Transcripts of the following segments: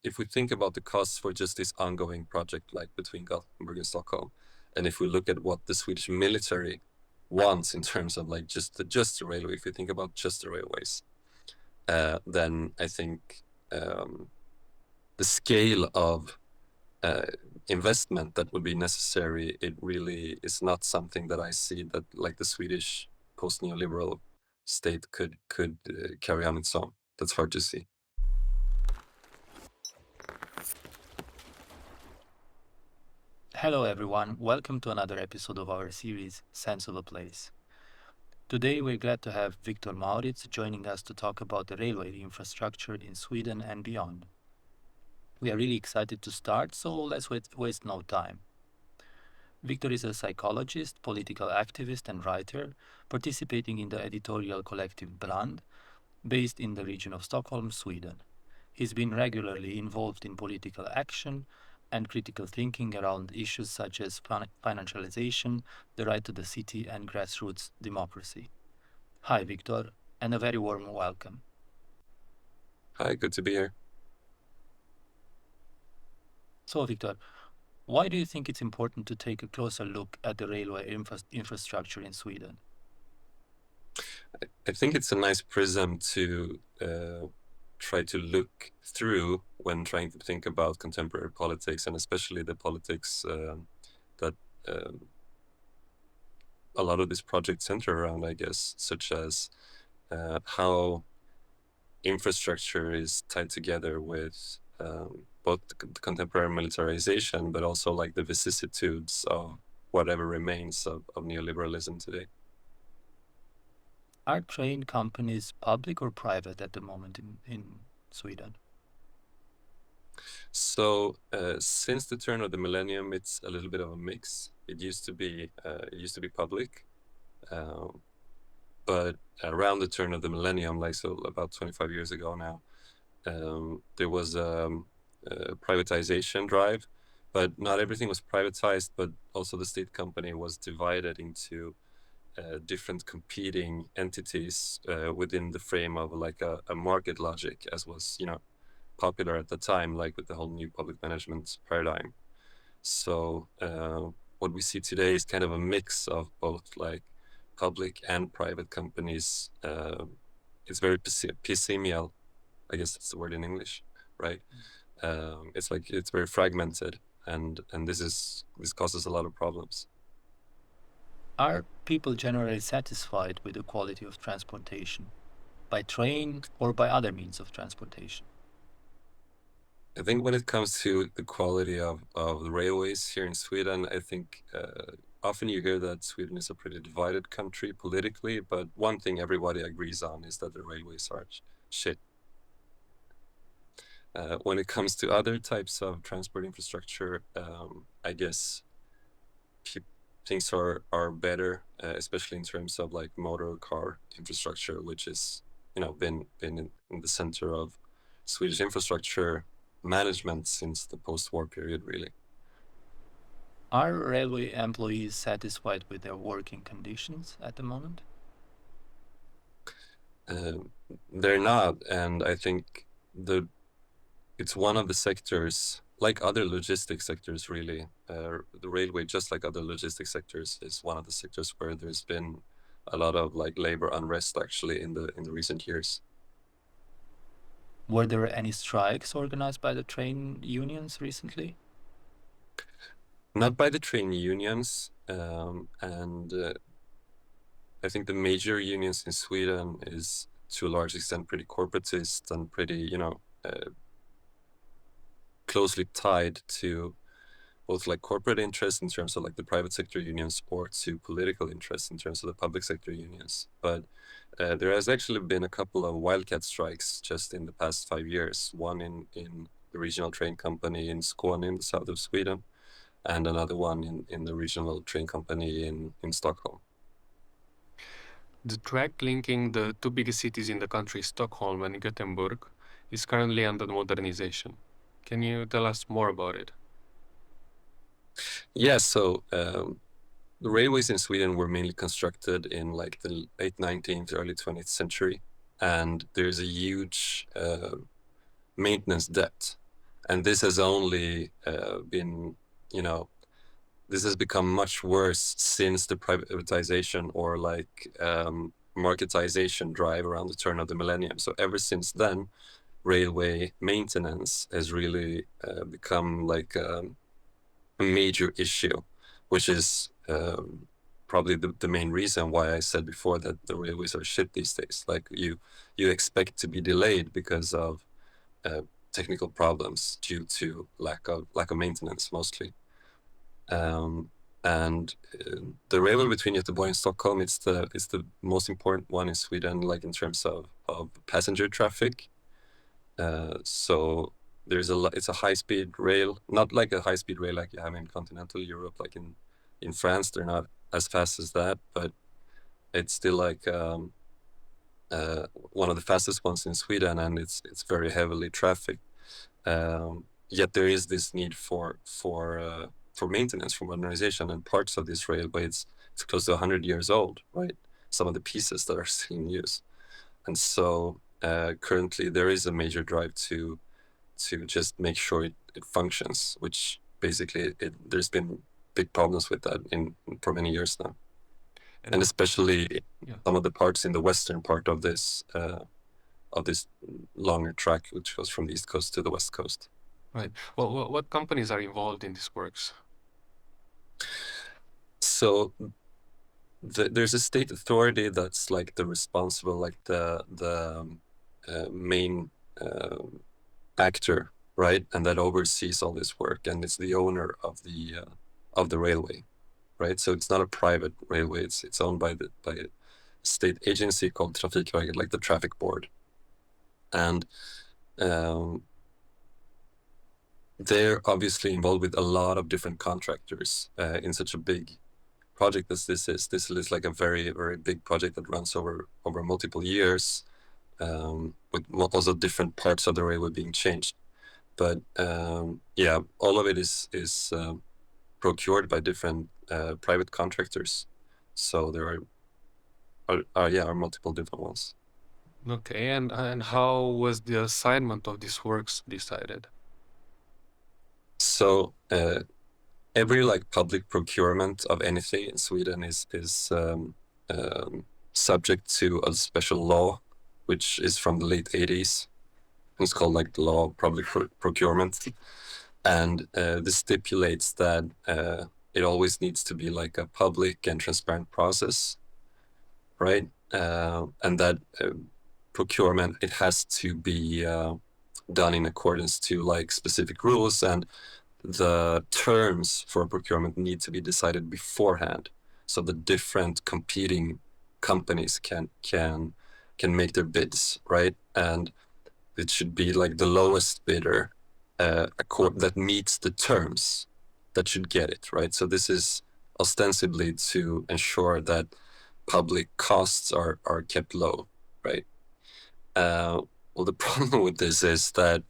if we think about the costs for just this ongoing project, like between Gothenburg and Stockholm, and if we look at what the Swedish military wants in terms of like just the railway, if you think about just the railways, then I think the scale of investment that would be necessary, it really is not something that I see that like the Swedish post-neoliberal state could carry on its own. That's hard to see. Hello everyone, welcome to another episode of our series Sense of a Place. Today we're glad to have Viktor Mauritz joining us to talk about the railway infrastructure in Sweden and beyond. We are really excited to start, so let's waste no time. Viktor is a psychologist, political activist and writer, participating in the editorial collective Brand, based in the region of Stockholm, Sweden. He's been regularly involved in political action and critical thinking around issues such as financialization, the right to the city, and grassroots democracy. Hi, Viktor, and a very warm welcome. Hi, good to be here. So, Viktor, why do you think it's important to take a closer look at the railway infrastructure in Sweden? I think it's a nice prism to try to look through when trying to think about contemporary politics, and especially the politics that a lot of these projects center around, I guess, such as how infrastructure is tied together with both the contemporary militarization, but also like the vicissitudes of whatever remains of neoliberalism today. Are train companies public or private at the moment in Sweden? So since the turn of the millennium, it's a little bit of a mix. It used to be public, but around the turn of the millennium, like so about 25 years ago now, there was a privatization drive, but not everything was privatized, but also the state company was divided into different competing entities within the frame of like a market logic, as was, popular at the time, like with the whole new public management paradigm. So what we see today is kind of a mix of both like public and private companies. It's very piecemeal, I guess that's the word in English, right? It's very fragmented, and this causes a lot of problems. Are people generally satisfied with the quality of transportation, by train or by other means of transportation? I think when it comes to the quality of the railways here in Sweden, I think often you hear that Sweden is a pretty divided country politically, but one thing everybody agrees on is that the railways are shit. When it comes to other types of transport infrastructure, I guess things are better, especially in terms of like motor car infrastructure, which is been in the center of Swedish infrastructure management since the post-war period, really. Are railway employees satisfied with their working conditions at the moment? They're not, and I think it's one of the sectors, like other logistics sectors, really. The railway, just like other logistics sectors, is one of the sectors where there's been a lot of like labor unrest actually in the recent years. Were there any strikes organized by the train unions recently? Not by the train unions, and I think the major unions in Sweden is to a large extent pretty corporatist and pretty, closely tied to both like corporate interests in terms of like the private sector unions or to political interests in terms of the public sector unions. But there has actually been a couple of wildcat strikes just in the past 5 years, one in the regional train company in Skåne in the south of Sweden, and another one in the regional train company in Stockholm. The track linking the two biggest cities in the country, Stockholm and Gothenburg, is currently under modernization. Can you tell us more about it? Yeah, so the railways in Sweden were mainly constructed in like the late 19th, early 20th century, and there's a huge maintenance debt. And this has only been, this has become much worse since the privatization or marketization drive around the turn of the millennium. So ever since then, railway maintenance has really become like a major issue, which is probably the main reason why I said before that the railways are shit these days. Like you expect to be delayed because of technical problems due to lack of maintenance mostly. And the railway between Göteborg and Stockholm, it's the most important one in Sweden, like in terms of passenger traffic. So it's a high-speed rail, not like a high-speed rail like you have in continental Europe, like in France. They're not as fast as that, but it's still like one of the fastest ones in Sweden, and it's very heavily trafficked. Yet there is this need for maintenance, for modernization, and parts of this railway it's close to 100 years old, right? Some of the pieces that are still in use, and so currently there is a major drive to just make sure it functions, which basically there's been big problems with that for many years now, and especially some of the parts in the western part of this longer track, which goes from the east coast to the west coast. Right. Well, what companies are involved in these works? So there's a state authority that's like the responsible, like the main actor, right? And that oversees all this work, and it's the owner of the railway, right? So it's not a private railway; it's owned by a state agency called Trafikverket, like the traffic board, and they're obviously involved with a lot of different contractors in such a big project as this is. This is like a very, very big project that runs over multiple years, with also different parts of the railway being changed. But all of it is procured by different private contractors. So there are multiple different ones. Okay, and how was the assignment of these works decided? So every public procurement of anything in Sweden is subject to a special law, which is from the late 80s. It's called the law of public procurement, and this stipulates that it always needs to be like a public and transparent process, right? And that procurement, it has to be done in accordance to specific rules, and the terms for procurement need to be decided beforehand, so the different competing companies can make their bids, right? And it should be the lowest bidder that meets the terms that should get it, right? So this is ostensibly to ensure that public costs are kept low, right? Well, the problem with this is that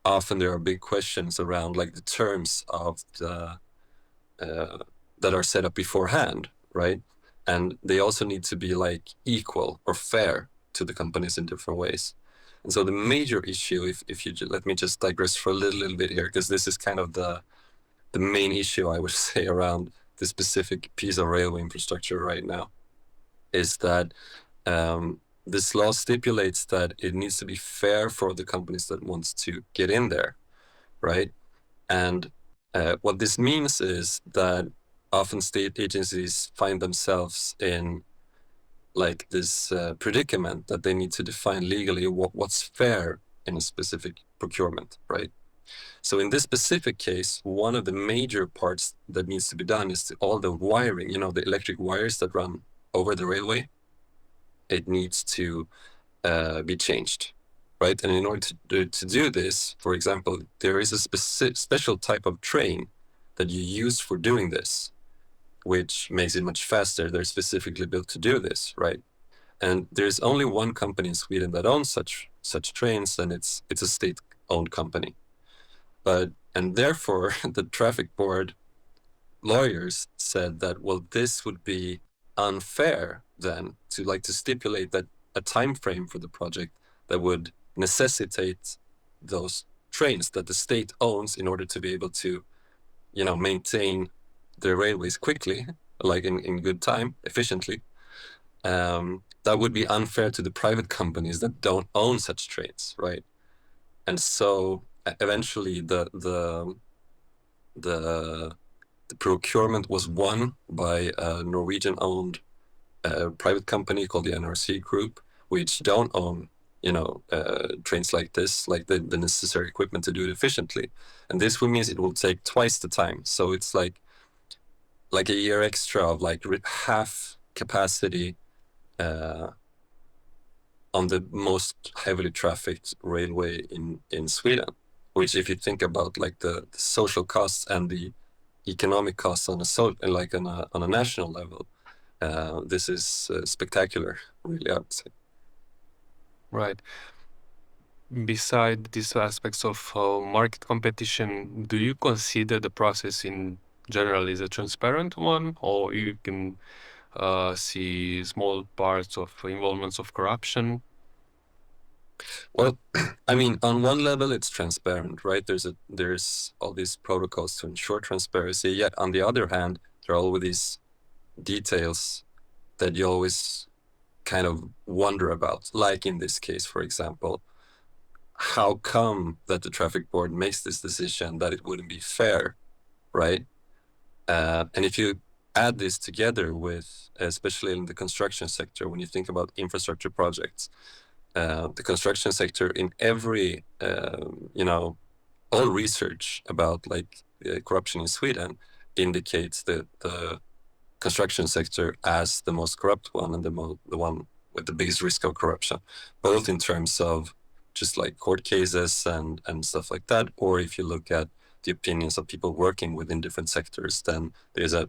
often there are big questions around the terms of the that are set up beforehand, right? And they also need to be equal or fair to the companies in different ways. And so the major issue, if you let me just digress for a little bit here, because this is kind of the main issue, I would say, around this specific piece of railway infrastructure right now, is that this law stipulates that it needs to be fair for the companies that wants to get in there, right? And what this means is that often state agencies find themselves in this predicament that they need to define legally what's fair in a specific procurement, right? So in this specific case, one of the major parts that needs to be done is all the wiring, the electric wires that run over the railway. It needs to be changed, right? And in order to do this, for example, there is a special type of train that you use for doing this, which makes it much faster. They're specifically built to do this, right? And there's only one company in Sweden that owns such trains, and it's a state-owned company. And therefore, the traffic board lawyers said that, well, this would be unfair then to stipulate that a time frame for the project that would necessitate those trains that the state owns in order to be able to, maintain the railways quickly, like in good time, efficiently, that would be unfair to the private companies that don't own such trains, right? And so eventually the procurement was won by a Norwegian-owned private company called the NRC Group, which don't own, trains like this, like the necessary equipment to do it efficiently. And this means it will take twice the time. So it's like a year extra of like half capacity on the most heavily trafficked railway in Sweden, which, if you think about like the social costs and the economic costs on a national level, this is spectacular, really, I would say. Right. Beside these aspects of market competition, do you consider the process in general is a transparent one, or you can see small parts of involvements of corruption? Well, I mean, on one level, it's transparent, right? There's all these protocols to ensure transparency. Yet, on the other hand, there are all these details that you always kind of wonder about. Like in this case, for example, how come that the traffic board makes this decision that it wouldn't be fair, right? And if you add this together with, especially in the construction sector, when you think about infrastructure projects, the construction sector in every, all research about like corruption in Sweden indicates the construction sector as the most corrupt one and the one with the biggest risk of corruption, both in terms of just like court cases and stuff like that, or if you look at the opinions of people working within different sectors, then there's a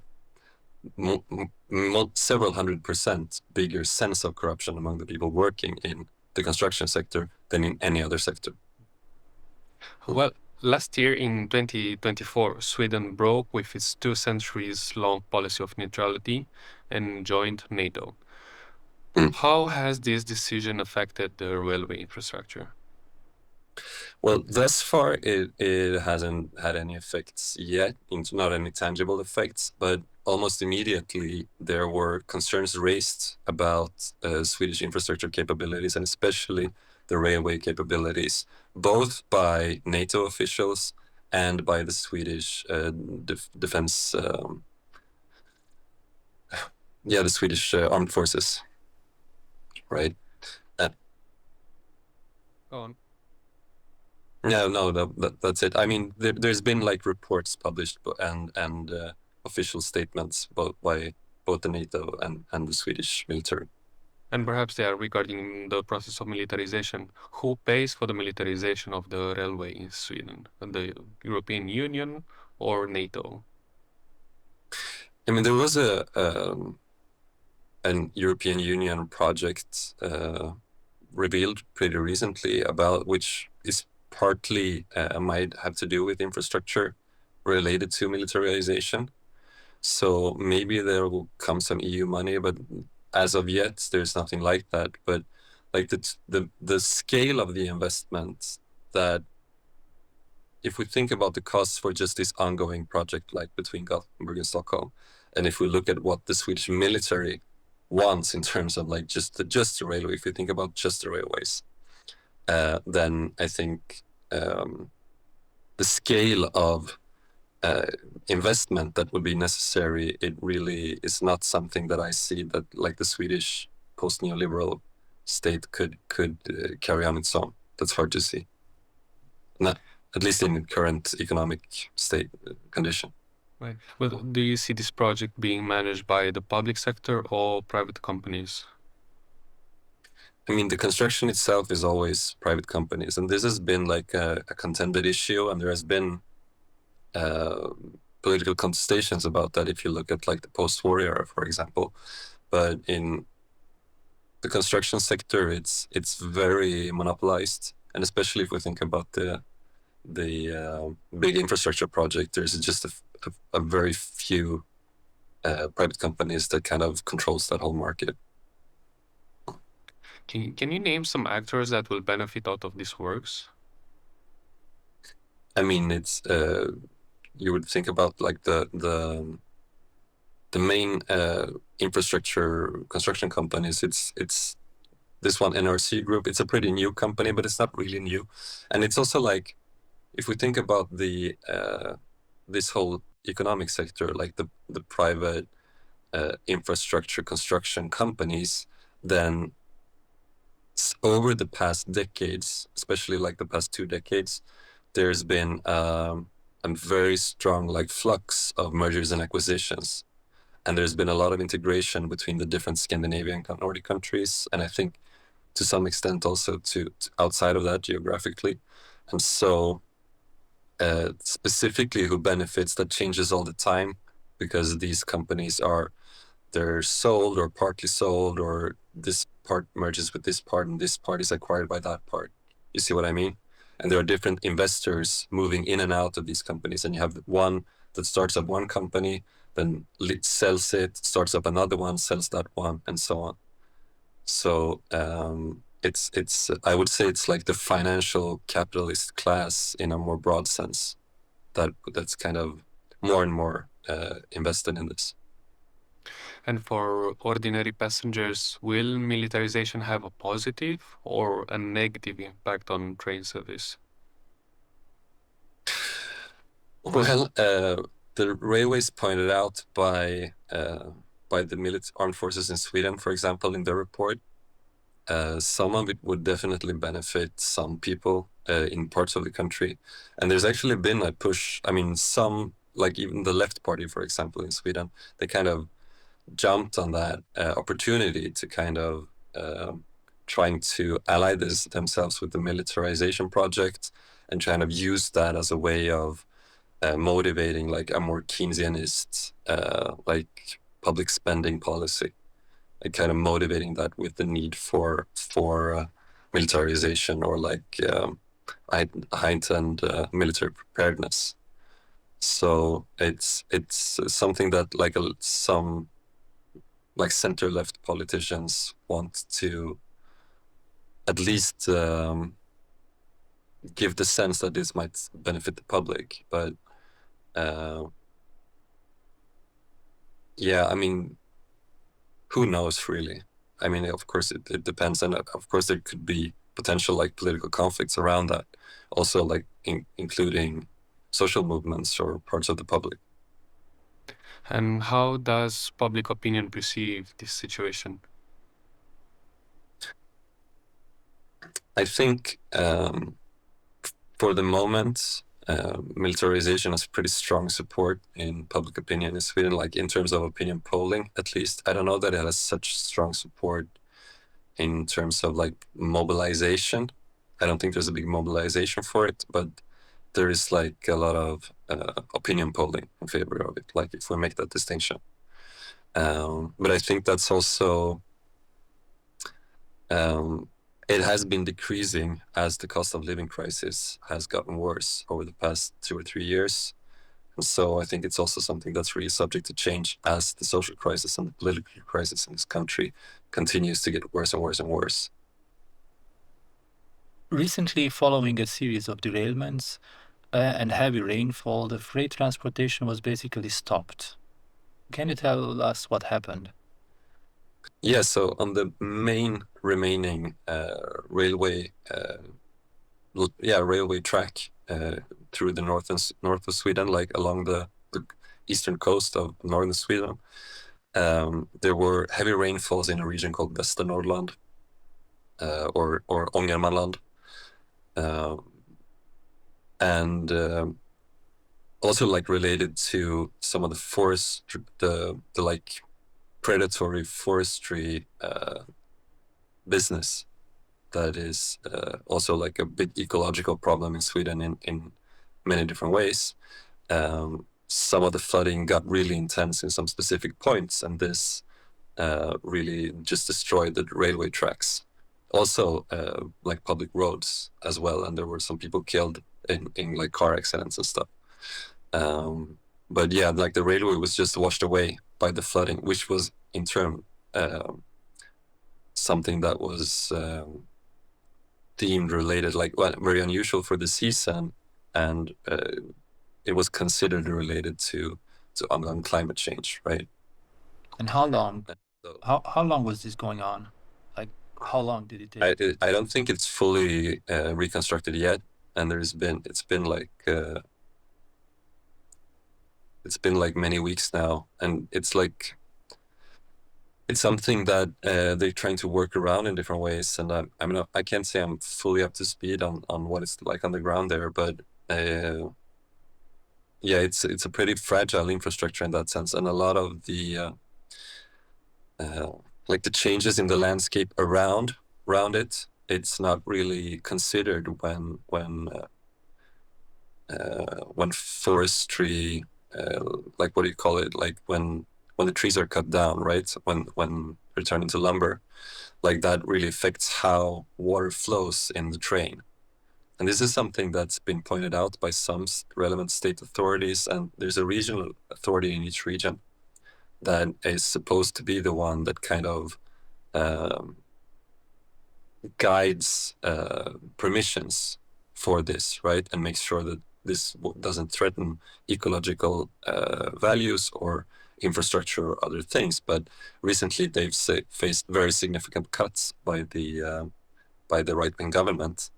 several 100% bigger sense of corruption among the people working in the construction sector than in any other sector. Well, last year in 2024, Sweden broke with its 2 centuries long policy of neutrality and joined NATO. How has this decision affected the railway infrastructure? Well, thus far, it hasn't had any effects yet, not any tangible effects, but almost immediately there were concerns raised about Swedish infrastructure capabilities, and especially the railway capabilities, both by NATO officials and by the Swedish defense, the Swedish armed forces, right? Go on. No, that's it. I mean, there's been like reports published and official statements by both the NATO and the Swedish military. And perhaps they are regarding the process of militarization. Who pays for the militarization of the railway in Sweden? The European Union or NATO? I mean, there was an European Union project revealed pretty recently about which is partly might have to do with infrastructure related to militarization. So maybe there will come some EU money, but as of yet, there's nothing like that. But like the scale of the investment, that if we think about the costs for just this ongoing project, like between Gothenburg and Stockholm, and if we look at what the Swedish military wants in terms of like just the railway, if we think about just the railways, then I think the scale of investment that would be necessary, it really is not something that I see that like the Swedish post-neoliberal state could carry on its own. That's hard to see. Not, at least in the current economic state condition. Right. Well, do you see this project being managed by the public sector or private companies? I mean, the construction itself is always private companies, and this has been like a contended issue, and there has been political contestations about that if you look at like the post-war era, for example. But in the construction sector, it's very monopolized, and especially if we think about the big infrastructure project, there's just a very few private companies that kind of controls that whole market. Can you name some actors that will benefit out of these works? I mean, it's you would think about like the main infrastructure construction companies. It's this one NRC Group. It's a pretty new company, but it's not really new. And it's also like, if we think about the this whole economic sector, like the private infrastructure construction companies, then over the past decades, especially like the past 2 decades, there's been a very strong like flux of mergers and acquisitions. And there's been a lot of integration between the different Scandinavian Nordic countries, and I think to some extent also to outside of that geographically. And so specifically who benefits, that changes all the time, because these companies they're sold or partly sold, or this part merges with this part and this part is acquired by that part. You see what I mean? And there are different investors moving in and out of these companies, and you have one that starts up one company, then sells it, starts up another one, sells that one, and so on. So it's I would say it's like the financial capitalist class in a more broad sense that's kind of more and more invested in this. And for ordinary passengers, will militarization have a positive or a negative impact on train service? Well, the railways pointed out by the armed forces in Sweden, for example, in their report, some of it would definitely benefit some people in parts of the country. And there's actually been a push. I mean, some, like even the Left Party, for example, in Sweden, they kind of jumped on that opportunity to kind of trying to ally themselves with the militarization project, and trying to use that as a way of motivating like a more Keynesianist like public spending policy, and kind of motivating that with the need for militarization, or like heightened military preparedness. So it's something that like some like center-left politicians want to at least give the sense that this might benefit the public. But yeah, I mean, who knows really? I mean, of course it depends, and of course there could be potential like political conflicts around that, also like including social movements or parts of the public. And how does public opinion perceive this situation? I think for the moment, militarization has pretty strong support in public opinion in Sweden, like in terms of opinion polling, at least. I don't know that it has such strong support in terms of like mobilization. I don't think there's a big mobilization for it, but there is like a lot of opinion polling in favor of it, like if we make that distinction. But I think that's also, it has been decreasing as the cost of living crisis has gotten worse over the past 2 or 3 years. And so I think it's also something that's really subject to change as the social crisis and the political crisis in this country continues to get worse and worse and worse. Recently, following a series of derailments and heavy rainfall, the freight transportation was basically stopped. Can you tell us what happened? Yeah, so on the main remaining railway track through the north of Sweden, like along the eastern coast of northern Sweden, there were heavy rainfalls in a region called Västernorrland, or Ångermanland, and also like related to some of the forest, the like predatory forestry business that is also like a big ecological problem in Sweden in many different ways. Some of the flooding got really intense in some specific points, and this really just destroyed the railway tracks. Also like public roads as well, and there were some people killed in like car accidents and stuff. But yeah, like the railway was just washed away by the flooding, which was in turn something that was deemed related, like, well, very unusual for the season, and it was considered related to on climate change, right? And how long? So How long was this going on? Like, how long did it take? I don't think it's fully reconstructed yet, and it's been like many weeks now, and it's something that they're trying to work around in different ways. And I can't say I'm fully up to speed on what it's like on the ground there, but yeah, it's a pretty fragile infrastructure in that sense, and a lot of the like the changes in the landscape around it, it's not really considered when forestry, like, what do you call it, like when the trees are cut down, right? So when they're turned into lumber, like that really affects how water flows in the train. And this is something that's been pointed out by some relevant state authorities, and there's a regional authority in each region that is supposed to be the one that kind of guides permissions for this, right? And makes sure that this doesn't threaten ecological values or infrastructure or other things. But recently they've faced very significant cuts by the right-wing government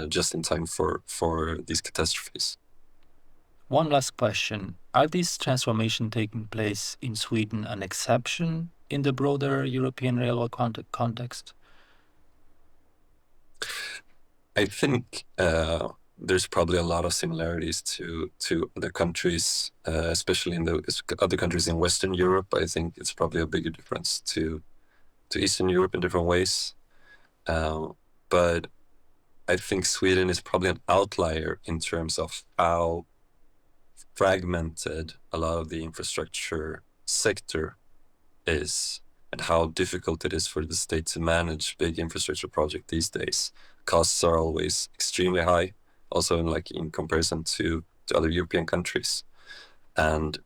just in time for these catastrophes. One last question. Are these transformations taking place in Sweden an exception in the broader European railway context? I think there's probably a lot of similarities to other countries, especially in the other countries in Western Europe. I think it's probably a bigger difference to Eastern Europe in different ways. But I think Sweden is probably an outlier in terms of how fragmented a lot of the infrastructure sector is, and how difficult it is for the state to manage big infrastructure projects these days. Costs are always extremely high, also in comparison to other European countries, and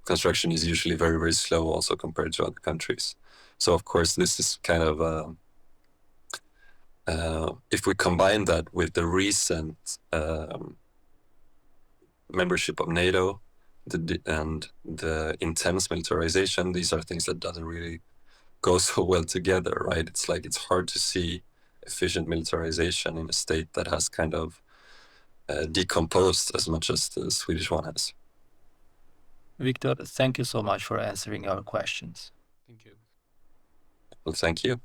construction is usually very, very slow also compared to other countries. So of course this is kind of if we combine that with the recent membership of NATO and the intense militarization, these are things that doesn't really go so well together, right? It's hard to see efficient militarization in a state that has kind of decomposed as much as the Swedish one has. Viktor, thank you so much for answering our questions. Thank you. Well, thank you.